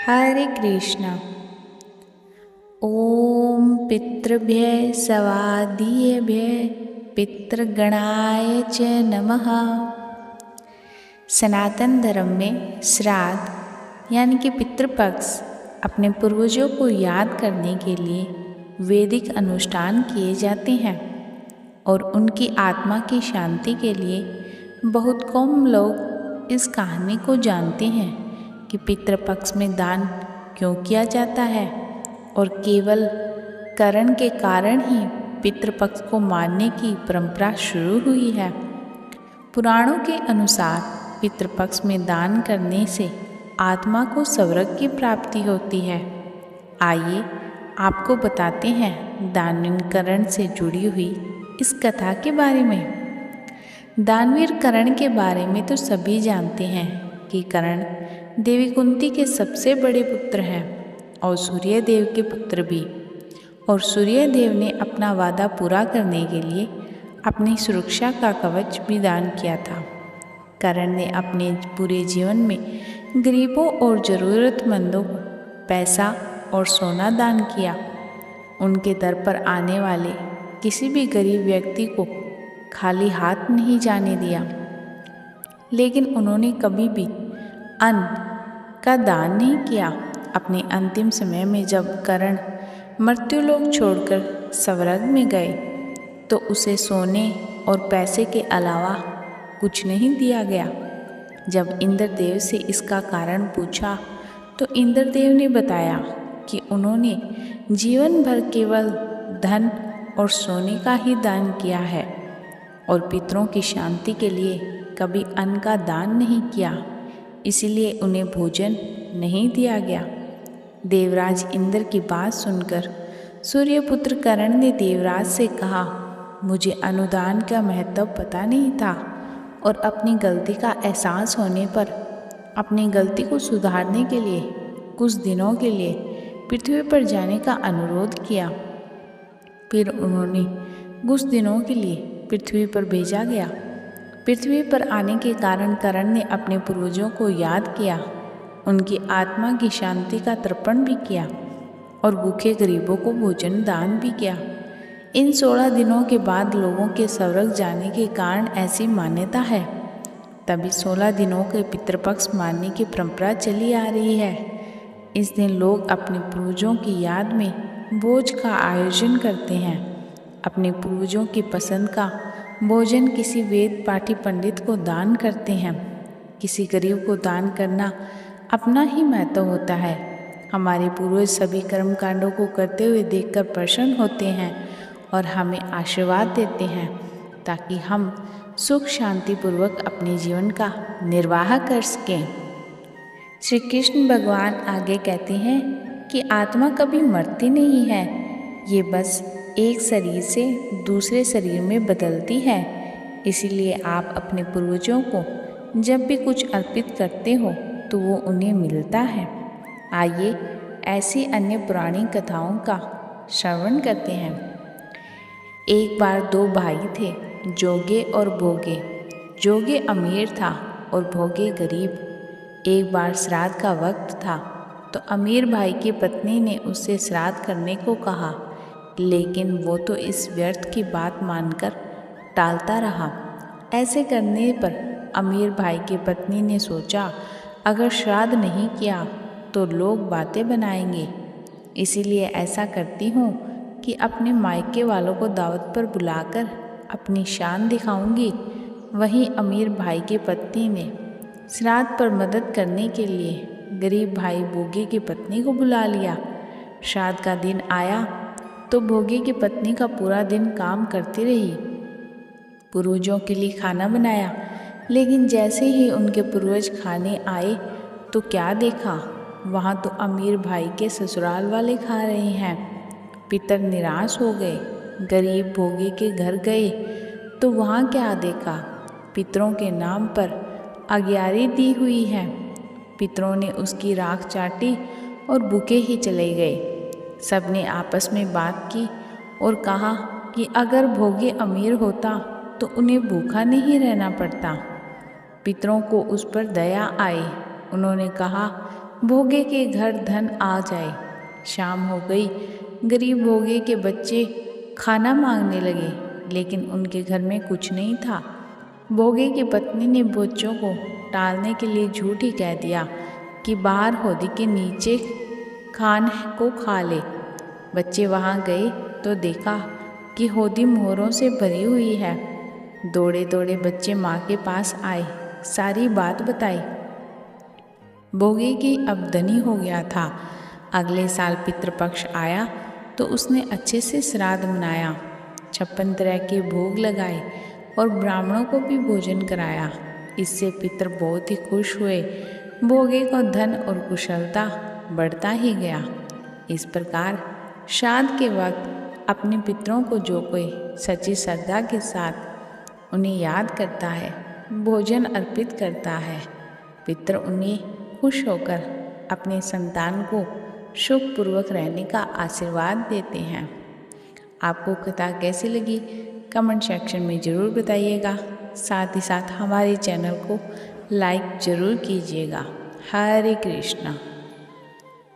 हरे कृष्णा। ओम पितृभ्य सवादीयभ्य पितृगणाय च नमः। सनातन धर्म में श्राद्ध यानी कि पितृपक्ष अपने पूर्वजों को याद करने के लिए वैदिक अनुष्ठान किए जाते हैं और उनकी आत्मा की शांति के लिए बहुत कम लोग इस कहानी को जानते हैं कि पितृपक्ष में दान क्यों किया जाता है और केवल करण के कारण ही पितृपक्ष को मानने की परंपरा शुरू हुई है। पुराणों के अनुसार पितृपक्ष में दान करने से आत्मा को स्वर्ग की प्राप्ति होती है। आइए आपको बताते हैं दानवीर करण से जुड़ी हुई इस कथा के बारे में। दानवीर करण के बारे में तो सभी जानते हैं कि करण देवी कुंती के सबसे बड़े पुत्र हैं और सूर्य देव के पुत्र भी। और सूर्य देव ने अपना वादा पूरा करने के लिए अपनी सुरक्षा का कवच भी दान किया था। करण ने अपने पूरे जीवन में गरीबों और ज़रूरतमंदों को पैसा और सोना दान किया। उनके दर पर आने वाले किसी भी गरीब व्यक्ति को खाली हाथ नहीं जाने दिया। लेकिन उन्होंने कभी भी अन्न का दान नहीं किया। अपने अंतिम समय में जब करण मृत्युलोक छोड़कर स्वर्ग में गए तो उसे सोने और पैसे के अलावा कुछ नहीं दिया गया। जब इंद्रदेव से इसका कारण पूछा तो इंद्रदेव ने बताया कि उन्होंने जीवन भर केवल धन और सोने का ही दान किया है और पितरों की शांति के लिए कभी अन्न का दान नहीं किया, इसलिए उन्हें भोजन नहीं दिया गया। देवराज इंद्र की बात सुनकर सूर्यपुत्र करण ने देवराज से कहा, मुझे अनुदान का महत्व पता नहीं था और अपनी गलती का एहसास होने पर अपनी गलती को सुधारने के लिए कुछ दिनों के लिए पृथ्वी पर जाने का अनुरोध किया। फिर उन्होंने कुछ दिनों के लिए पृथ्वी पर भेजा गया। पृथ्वी पर आने के कारण करण ने अपने पूर्वजों को याद किया, उनकी आत्मा की शांति का तर्पण भी किया और भूखे गरीबों को भोजन दान भी किया। इन 16 दिनों के बाद लोगों के स्वर्ग जाने के कारण ऐसी मान्यता है। तभी 16 दिनों के पितृपक्ष मानने की परंपरा चली आ रही है। इस दिन लोग अपने पूर्वजों की याद में भोज का आयोजन करते हैं। अपने पूर्वजों की पसंद का भोजन किसी वेद पाठी पंडित को दान करते हैं। किसी गरीब को दान करना अपना ही महत्व होता है। हमारे पूर्वज सभी कर्म कांडों को करते हुए देखकर प्रसन्न होते हैं और हमें आशीर्वाद देते हैं ताकि हम सुख शांति पूर्वक अपने जीवन का निर्वाह कर सकें। श्री कृष्ण भगवान आगे कहते हैं कि आत्मा कभी मरती नहीं है, ये बस एक शरीर से दूसरे शरीर में बदलती है। इसीलिए आप अपने पूर्वजों को जब भी कुछ अर्पित करते हो तो वो उन्हें मिलता है। आइए ऐसी अन्य पुरानी कथाओं का श्रवण करते हैं। एक बार 2 भाई थे, जोगे और भोगे। जोगे अमीर था और भोगे गरीब। एक बार श्राद्ध का वक्त था तो अमीर भाई की पत्नी ने उससे श्राद्ध करने को कहा, लेकिन वो तो इस व्यर्थ की बात मानकर टालता रहा। ऐसे करने पर अमीर भाई की पत्नी ने सोचा, अगर श्राद्ध नहीं किया तो लोग बातें बनाएंगे, इसीलिए ऐसा करती हूँ कि अपने मायके वालों को दावत पर बुलाकर अपनी शान दिखाऊंगी। वहीं अमीर भाई की पत्नी ने श्राद्ध पर मदद करने के लिए गरीब भाई भोगे की पत्नी को बुला लिया। श्राद्ध का दिन आया तो भोगे की पत्नी का पूरा दिन काम करती रही, पूर्वजों के लिए खाना बनाया। लेकिन जैसे ही उनके पूर्वज खाने आए तो क्या देखा, वहाँ तो अमीर भाई के ससुराल वाले खा रहे हैं। पितर निराश हो गए। गरीब भोगे के घर गए तो वहाँ क्या देखा, पितरों के नाम पर अग्यारी दी हुई है। पितरों ने उसकी राख चाटी और भूखे ही चले गए। सबने आपस में बात की और कहा कि अगर भोगे अमीर होता तो उन्हें भूखा नहीं रहना पड़ता। पितरों को उस पर दया आई। उन्होंने कहा, भोगे के घर धन आ जाए। शाम हो गई। गरीब भोगे के बच्चे खाना मांगने लगे, लेकिन उनके घर में कुछ नहीं था। भोगे की पत्नी ने बच्चों को टालने के लिए झूठ ही कह दिया कि बाहर हौदी के नीचे खान को खा ले। बच्चे वहाँ गए तो देखा कि हौदी मोहरों से भरी हुई है। दौड़े दौड़े बच्चे माँ के पास आए, सारी बात बताई। भोगे की अब धनी हो गया था। अगले साल पितृपक्ष आया तो उसने अच्छे से श्राद्ध मनाया, 56 तरह के भोग लगाए और ब्राह्मणों को भी भोजन कराया। इससे पितर बहुत ही खुश हुए। भोगे को धन और कुशलता बढ़ता ही गया। इस प्रकार श्राद्ध के वक्त अपने पितरों को जो कोई सच्ची श्रद्धा के साथ उन्हें याद करता है, भोजन अर्पित करता है, पितर उन्हें खुश होकर अपने संतान को सुखपूर्वक रहने का आशीर्वाद देते हैं। आपको कथा कैसी लगी कमेंट सेक्शन में ज़रूर बताइएगा। साथ ही साथ हमारे चैनल को लाइक ज़रूर कीजिएगा। हरे कृष्णा।